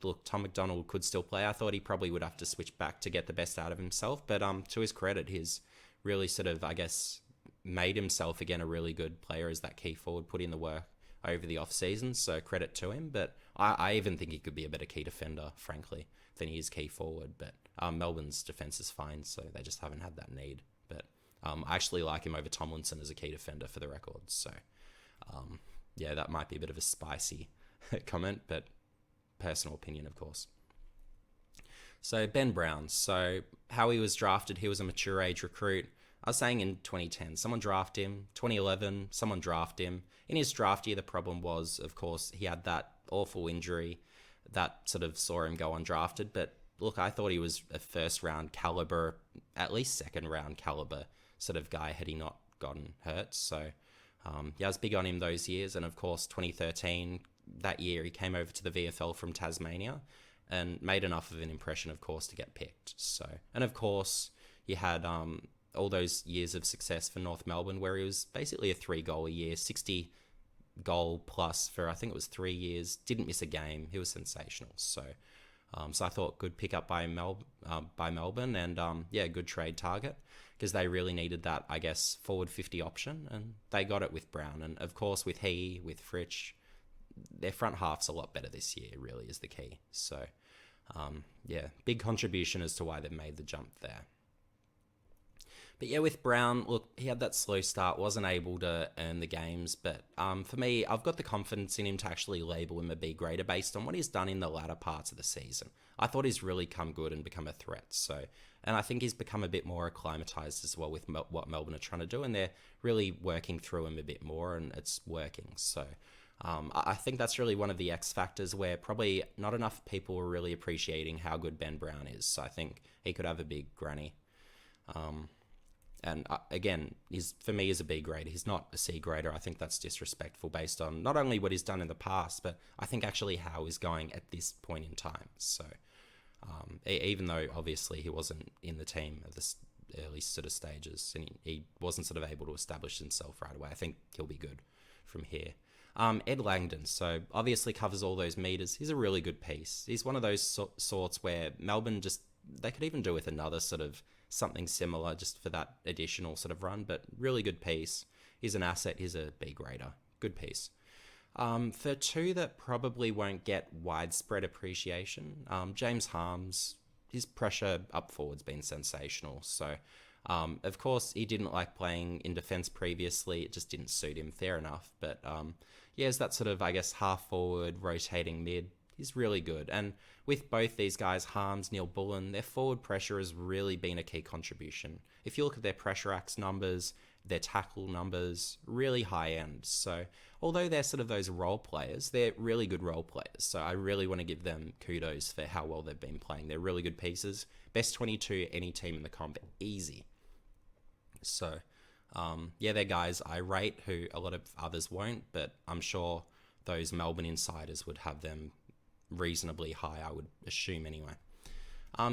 look, Tom McDonald could still play. I thought he probably would have to switch back to get the best out of himself, but to his credit, he's really sort of, I guess, made himself again a really good player as that key forward, put in the work over the off-season, so credit to him. But I even think he could be a better key defender, frankly, than he is key forward. But Melbourne's defence is fine, so they just haven't had that need. But I actually like him over Tomlinson as a key defender, for the record. So, that might be a bit of a spicy comment, but personal opinion, of course. So Ben Brown. So how he was drafted, he was a mature age recruit. I was saying in 2010, someone drafted him. 2011, someone drafted him. In his draft year, the problem was, of course, he had that awful injury that sort of saw him go undrafted. But look, I thought he was a first round caliber, at least second round caliber sort of guy had he not gotten hurt. So I was big on him those years. And of course, 2013, that year, he came over to the VFL from Tasmania and made enough of an impression, of course, to get picked. So, and of course, you had all those years of success for North Melbourne, where he was basically a 3-goal a year, 60 goal plus for, I think it was 3 years, didn't miss a game. He was sensational. So I thought good pickup by Melbourne, and good trade target, because they really needed that, I guess, forward 50 option, and they got it with Brown. And of course, with Fritsch, their front half's a lot better this year, really is the key. So big contribution as to why they've made the jump there. But yeah, with Brown, look, he had that slow start, wasn't able to earn the games. But for me, I've got the confidence in him to actually label him a B grader based on what he's done in the latter parts of the season. I thought he's really come good and become a threat. So, and I think he's become a bit more acclimatized as well with what Melbourne are trying to do, and they're really working through him a bit more, and it's working. So I think that's really one of the X factors where probably not enough people are really appreciating how good Ben Brown is. So I think he could have a big granny. And again, for me, he's a B grader. He's not a C grader. I think that's disrespectful based on not only what he's done in the past, but I think actually how he's going at this point in time. So even though obviously he wasn't in the team at the early sort of stages, and he wasn't sort of able to establish himself right away, I think he'll be good from here. Ed Langdon, so obviously covers all those meters. He's a really good piece. He's one of those sorts where Melbourne they could even do with another sort of something similar just for that additional sort of run, but really good piece. He's an asset. He's a B grader. Good piece. For two that probably won't get widespread appreciation, James Harms, his pressure up forward's been sensational. So, of course, he didn't like playing in defence previously. It just didn't suit him. Fair enough. But it's that sort of, I guess, half forward, rotating mid. He's really good. And with both these guys, Harms, Neil Bullen, their forward pressure has really been a key contribution. If you look at their pressure acts numbers, their tackle numbers, really high end. So although they're sort of those role players, they're really good role players. So I really want to give them kudos for how well they've been playing. They're really good pieces. Best 22 any team in the comp, easy. So they're guys I rate who a lot of others won't, but I'm sure those Melbourne insiders would have them reasonably high, I would assume anyway.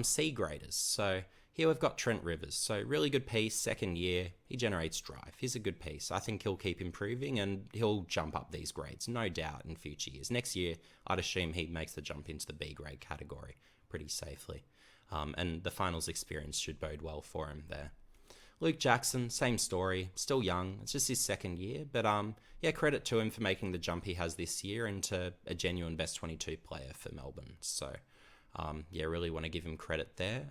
C graders. So here we've got Trent Rivers. So really good piece, second year. He generates drive. He's a good piece. I think he'll keep improving and he'll jump up these grades, no doubt, in future years. Next year, I'd assume he makes the jump into the B grade category pretty safely. And the finals experience should bode well for him there. Luke Jackson, same story, still young. It's just his second year, but credit to him for making the jump he has this year into a genuine best 22 player for Melbourne. So, really want to give him credit there.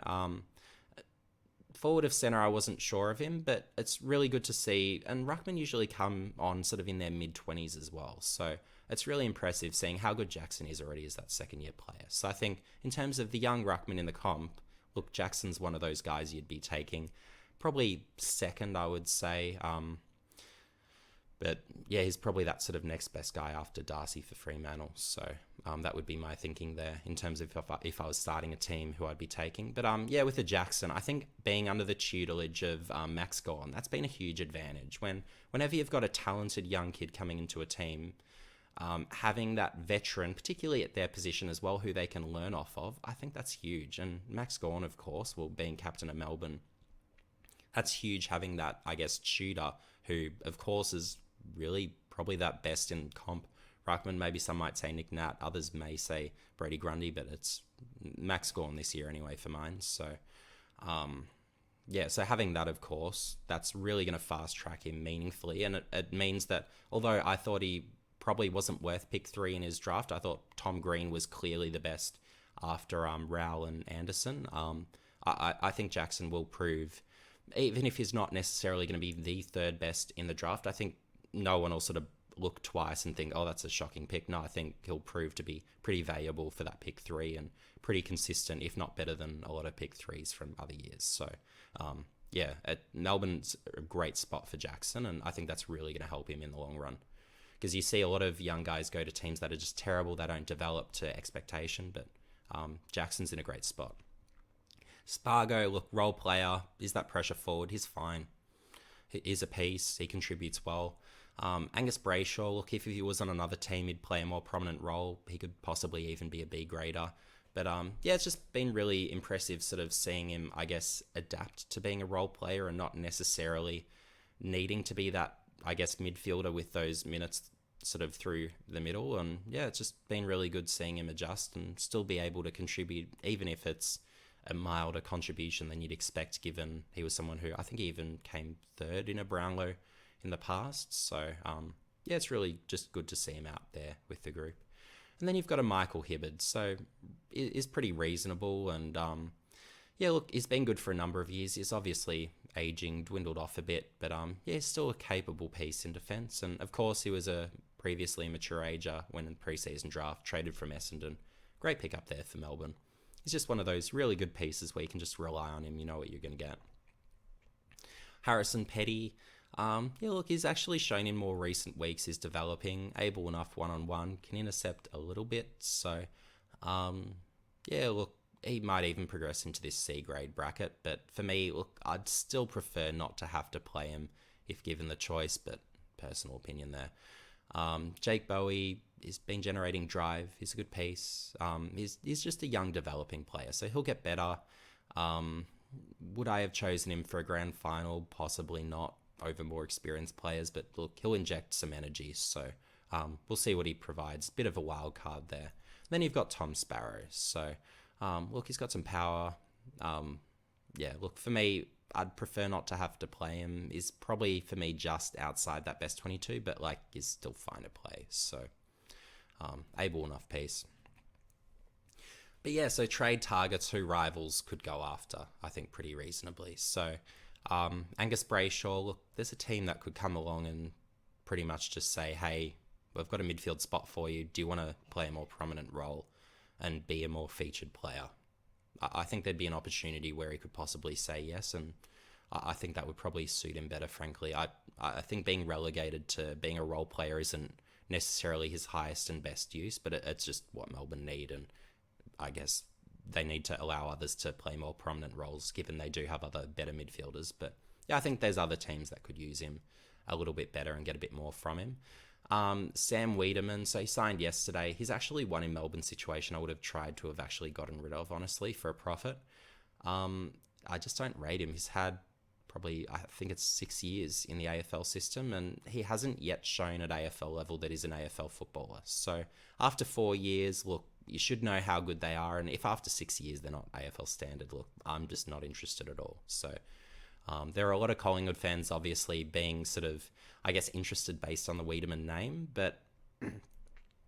Forward of centre, I wasn't sure of him, but it's really good to see. And ruckmen usually come on sort of in their mid-20s as well. So it's really impressive seeing how good Jackson is already as that second-year player. So I think in terms of the young ruckman in the comp, look, Jackson's one of those guys you'd be taking. Probably second, I would say. But yeah, he's probably that sort of next best guy after Darcy for Fremantle. So that would be my thinking there in terms of if I was starting a team who I'd be taking. But yeah, with the Jackson, I think being under the tutelage of Max Gawn, that's been a huge advantage. Whenever you've got a talented young kid coming into a team, having that veteran, particularly at their position as well, who they can learn off of, I think that's huge. And Max Gawn, of course, being captain of Melbourne, that's huge having that, I guess, tutor who, of course, is really probably that best in comp. Ruckman, maybe some might say Nick Nat, others may say Brady Grundy, but it's Max Gawn this year anyway for mine. So, yeah, so having that, of course, that's really going to fast track him meaningfully. And it means that although I thought he probably wasn't worth pick 3 in his draft, I thought Tom Green was clearly the best after Rowell and Anderson. I think Jackson will prove, even if he's not necessarily going to be the third best in the draft, I think no one will sort of look twice and think, oh, that's a shocking pick. No, I think he'll prove to be pretty valuable for that pick 3 and pretty consistent, if not better than a lot of pick 3s from other years. So, yeah, Melbourne's a great spot for Jackson, and I think that's really going to help him in the long run. Because you see a lot of young guys go to teams that are just terrible, they don't develop to expectation, but Jackson's in a great spot. Spargo, look, role player, is that pressure forward? He's fine. He is a piece, he contributes well. Angus Brayshaw, look, if he was on another team, he'd play a more prominent role. He could possibly even be a B grader. But yeah, it's just been really impressive sort of seeing him, I guess, adapt to being a role player and not necessarily needing to be that, I guess, midfielder with those minutes sort of through the middle. And yeah, it's just been really good seeing him adjust and still be able to contribute, even if it's a milder contribution than you'd expect, given he was someone who I think he even came third in a Brownlow in the past. So yeah, it's really just good to see him out there with the group. And then you've got a Michael Hibberd, so is pretty reasonable. And yeah, look, he's been good for a number of years. He's obviously aging, dwindled off a bit, but yeah, he's still a capable piece in defence. And of course, he was a previously mature ager when in the preseason draft, traded from Essendon. Great pick up there for Melbourne. He's just one of those really good pieces where you can just rely on him. You know what you're going to get. Harrison Petty, yeah, look, he's actually shown in more recent weeks he's developing, able enough one-on-one, can intercept a little bit. So, yeah, look, he might even progress into this C grade bracket. But for me, look, I'd still prefer not to have to play him if given the choice, but personal opinion there. Jake Bowie has been generating drive. He's a good piece. He's just a young developing player, so he'll get better. Would I have chosen him for a grand final? Possibly not, over more experienced players, but look, he'll inject some energy, so we'll see what he provides. Bit of a wild card there. Then you've got Tom Sparrow, so look, he's got some power. Yeah, look, for me, I'd prefer not to have to play him. He's probably, for me, just outside that best 22, but like, is still fine to play, so able enough piece. But yeah, so trade targets who rivals could go after, I think, pretty reasonably. So Angus Brayshaw, look, there's a team that could come along and pretty much just say, hey, we've got a midfield spot for you. Do you want to play a more prominent role and be a more featured player? I think there'd be an opportunity where he could possibly say yes, and I think that would probably suit him better, frankly. I think being relegated to being a role player isn't necessarily his highest and best use, but it's just what Melbourne need, and I guess they need to allow others to play more prominent roles, given they do have other better midfielders. But yeah, I think there's other teams that could use him a little bit better and get a bit more from him. Sam Wiedemann, so he signed yesterday. He's actually one in Melbourne's situation I would have tried to have actually gotten rid of, honestly, for a profit. I just don't rate him. He's had probably, I think it's 6 years in the AFL system, and he hasn't yet shown at AFL level that he's an AFL footballer. So after 4 years, look, you should know how good they are, and if after 6 years they're not AFL standard, look, I'm just not interested at all. So there are a lot of Collingwood fans obviously being sort of, I guess, interested based on the Wiedemann name, but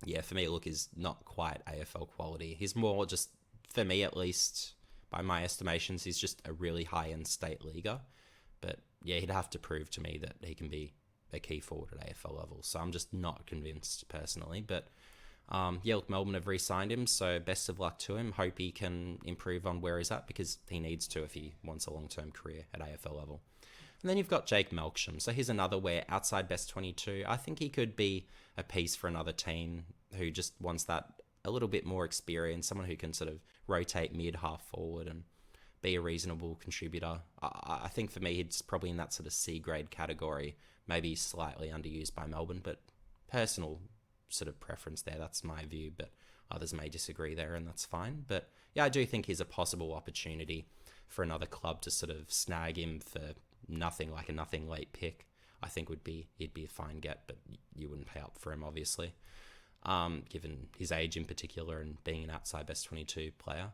yeah, for me, look, is not quite AFL quality. He's more just, for me at least, by my estimations, he's just a really high-end state leaguer. But yeah, he'd have to prove to me that he can be a key forward at AFL level. So I'm just not convinced personally. But yeah, look, Melbourne have re-signed him, so best of luck to him. Hope he can improve on where he's at, because he needs to if he wants a long-term career at AFL level. And then you've got Jake Melksham. So here's another where outside best 22, I think he could be a piece for another team who just wants that a little bit more experience, someone who can sort of rotate mid, half forward and be a reasonable contributor. I think for me, it's probably in that sort of C grade category, maybe slightly underused by Melbourne, but personal sort of preference there. That's my view, but others may disagree there, and that's fine. But yeah, I do think he's a possible opportunity for another club to sort of snag him for nothing, like a nothing late pick. I think he'd be a fine get, but you wouldn't pay up for him, obviously, given his age in particular and being an outside best 22 player.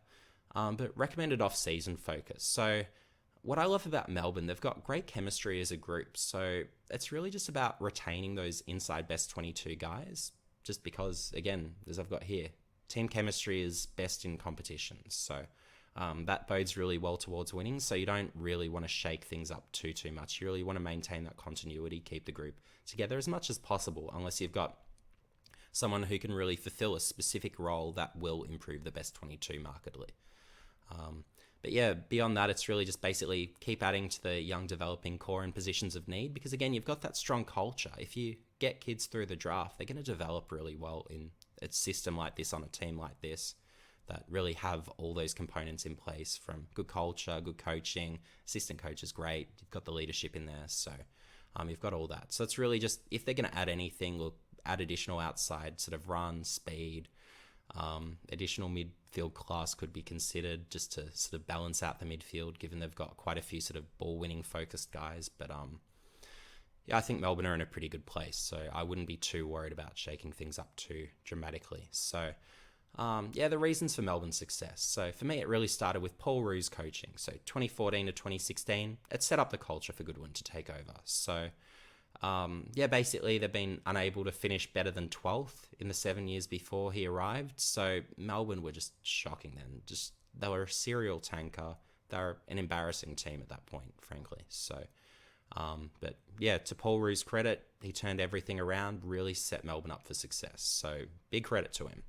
But recommended off-season focus. So what I love about Melbourne, they've got great chemistry as a group. So it's really just about retaining those inside best 22 guys, just because, again, as I've got here, team chemistry is best in competitions. So that bodes really well towards winning. So you don't really want to shake things up too much. You really want to maintain that continuity, keep the group together as much as possible, unless you've got someone who can really fulfill a specific role that will improve the best 22 markedly. But yeah, beyond that, it's really just basically keep adding to the young developing core in positions of need, because again, you've got that strong culture. If you get kids through the draft, they're going to develop really well in a system like this, on a team like this, that really have all those components in place, from good culture, good coaching, assistant coach is great, you've got the leadership in there, so you've got all that. So it's really just, if they're going to add anything, look, add additional outside sort of run, speed, additional midfield class could be considered, just to sort of balance out the midfield, given they've got quite a few sort of ball-winning focused guys. But yeah, I think Melbourne are in a pretty good place, so I wouldn't be too worried about shaking things up too dramatically. So yeah, the reasons for Melbourne's success. So for me, it really started with Paul Roos coaching. So 2014 to 2016, it set up the culture for Goodwin to take over. So yeah, basically they've been unable to finish better than 12th in the 7 years before he arrived. So Melbourne were just shocking then. Just, they were a serial tanker. They're an embarrassing team at that point, frankly. So, but yeah, to Paul Roos' credit, he turned everything around, really set Melbourne up for success. So big credit to him.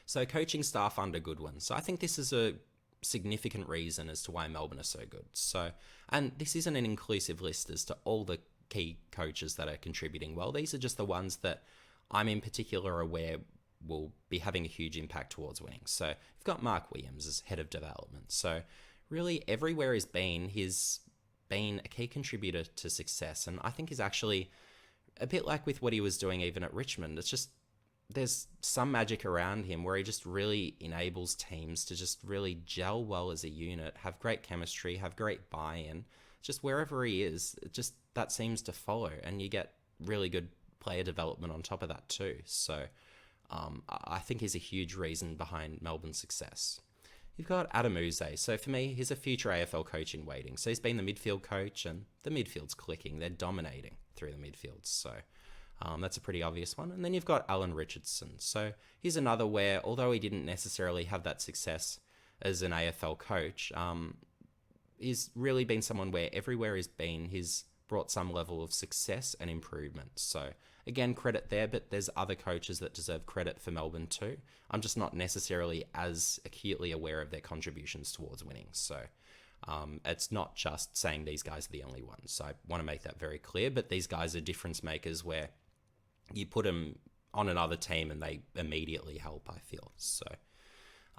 So coaching staff under Goodwin. So I think this is a significant reason as to why Melbourne are so good. So, and this isn't an inclusive list as to all the key coaches that are contributing well. These are just the ones that I'm in particular aware will be having a huge impact towards winning. So you've got Mark Williams as head of development. So really everywhere he's been a key contributor to success. And I think he's actually a bit like with what he was doing even at Richmond. It's just, there's some magic around him where he just really enables teams to just really gel well as a unit, have great chemistry, have great buy-in. Just wherever he is, it just, that seems to follow, and you get really good player development on top of that too. So I think he's a huge reason behind Melbourne's success. You've got Adam Uze. So for me, he's a future AFL coach in waiting. So he's been the midfield coach, and the midfield's clicking. They're dominating through the midfield. So that's a pretty obvious one. And then you've got Alan Richardson. So he's another where, although he didn't necessarily have that success as an AFL coach, he's really been someone where everywhere he's been, he's brought some level of success and improvement. So again, credit there, but there's other coaches that deserve credit for Melbourne too. I'm just not necessarily as acutely aware of their contributions towards winning. So it's not just saying these guys are the only ones. So I want to make that very clear, but these guys are difference makers where you put them on another team and they immediately help, I feel. So,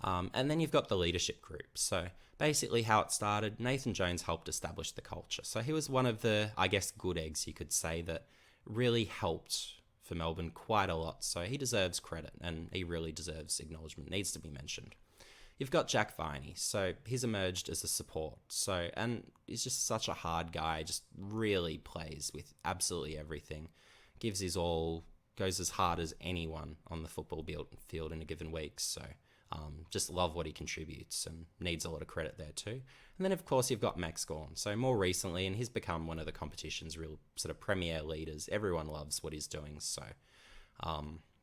and then you've got the leadership group. So basically how it started, Nathan Jones helped establish the culture. So he was one of the, I guess, good eggs, you could say, that really helped for Melbourne quite a lot. So he deserves credit, and he really deserves acknowledgement, needs to be mentioned. You've got Jack Viney. So he's emerged as a support. So, and he's just such a hard guy, just really plays with absolutely everything, gives his all, goes as hard as anyone on the football field in a given week. So just love what he contributes and needs a lot of credit there too. And then, of course, you've got Max Gawn. So more recently, and he's become one of the competition's real sort of premier leaders. Everyone loves what he's doing. So,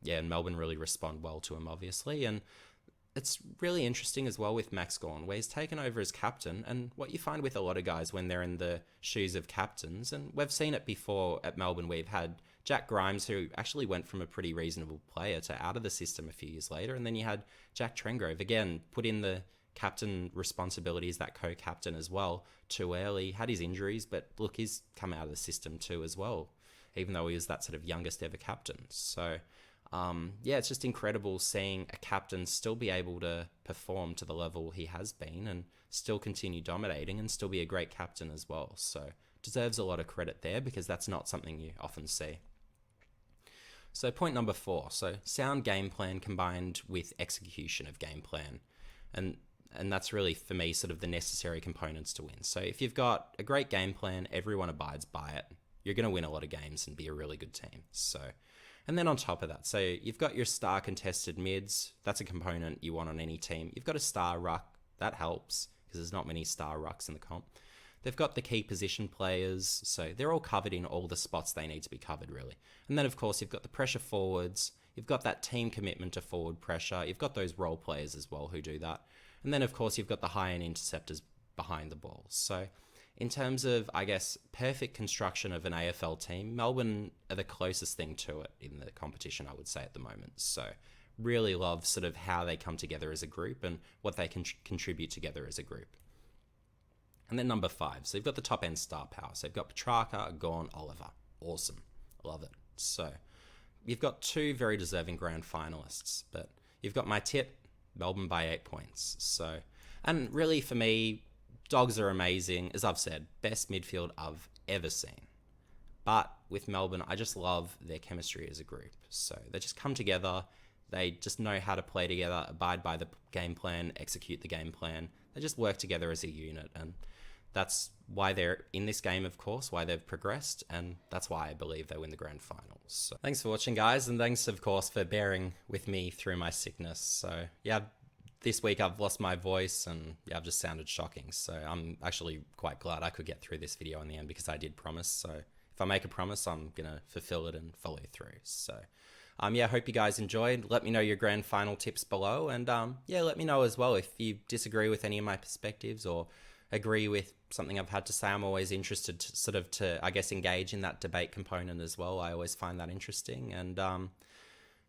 yeah, and Melbourne really respond well to him, obviously. And it's really interesting as well with Max Gawn, where he's taken over as captain, and what you find with a lot of guys when they're in the shoes of captains, and we've seen it before at Melbourne, we've had Jack Grimes, who actually went from a pretty reasonable player to out of the system a few years later, and then you had Jack Trengrove, again, put in the captain responsibilities, that co-captain as well, too early, had his injuries, but look, he's come out of the system too as well, even though he was that sort of youngest ever captain. So yeah, it's just incredible seeing a captain still be able to perform to the level he has been and still continue dominating and still be a great captain as well. So deserves a lot of credit there, because that's not something you often see. So point number 4, so sound game plan combined with execution of game plan. And that's really, for me, sort of the necessary components to win. So if you've got a great game plan, everyone abides by it, you're going to win a lot of games and be a really good team. So, and then on top of that, so you've got your star contested mids. That's a component you want on any team. You've got a star ruck. That helps, because there's not many star rucks in the comp. They've got the key position players, so they're all covered in all the spots they need to be covered, really. And then, of course, you've got the pressure forwards. You've got that team commitment to forward pressure. You've got those role players as well who do that. And then, of course, you've got the high-end interceptors behind the ball. So in terms of, I guess, perfect construction of an AFL team, Melbourne are the closest thing to it in the competition, I would say, at the moment. So really love sort of how they come together as a group and what they can contribute together as a group. And then number 5, so you've got the top-end star power. So you've got Petrarca, Gawn, Oliver. Awesome. Love it. So you've got 2 very deserving grand finalists, but you've got my tip, Melbourne by 8 points. So, and really for me, Dogs are amazing. As I've said, best midfield I've ever seen. But with Melbourne, I just love their chemistry as a group. So they just come together. They just know how to play together, abide by the game plan, execute the game plan. They just work together as a unit. And that's why they're in this game, of course, why they've progressed. And that's why I believe they win the grand finals. So thanks for watching, guys. And thanks, of course, for bearing with me through my sickness. So yeah, this week I've lost my voice and yeah, I've just sounded shocking. So I'm actually quite glad I could get through this video in the end, because I did promise. So if I make a promise, I'm going to fulfill it and follow through. So yeah, hope you guys enjoyed. Let me know your grand final tips below. And yeah, let me know as well if you disagree with any of my perspectives or agree with something I've had to say. I'm always interested to sort of I guess, engage in that debate component as well. I always find that interesting. And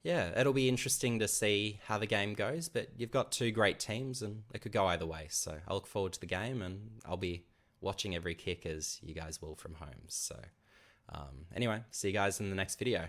yeah, it'll be interesting to see how the game goes, but you've got 2 great teams and it could go either way. So I look forward to the game and I'll be watching every kick, as you guys will from home. So anyway, see you guys in the next video.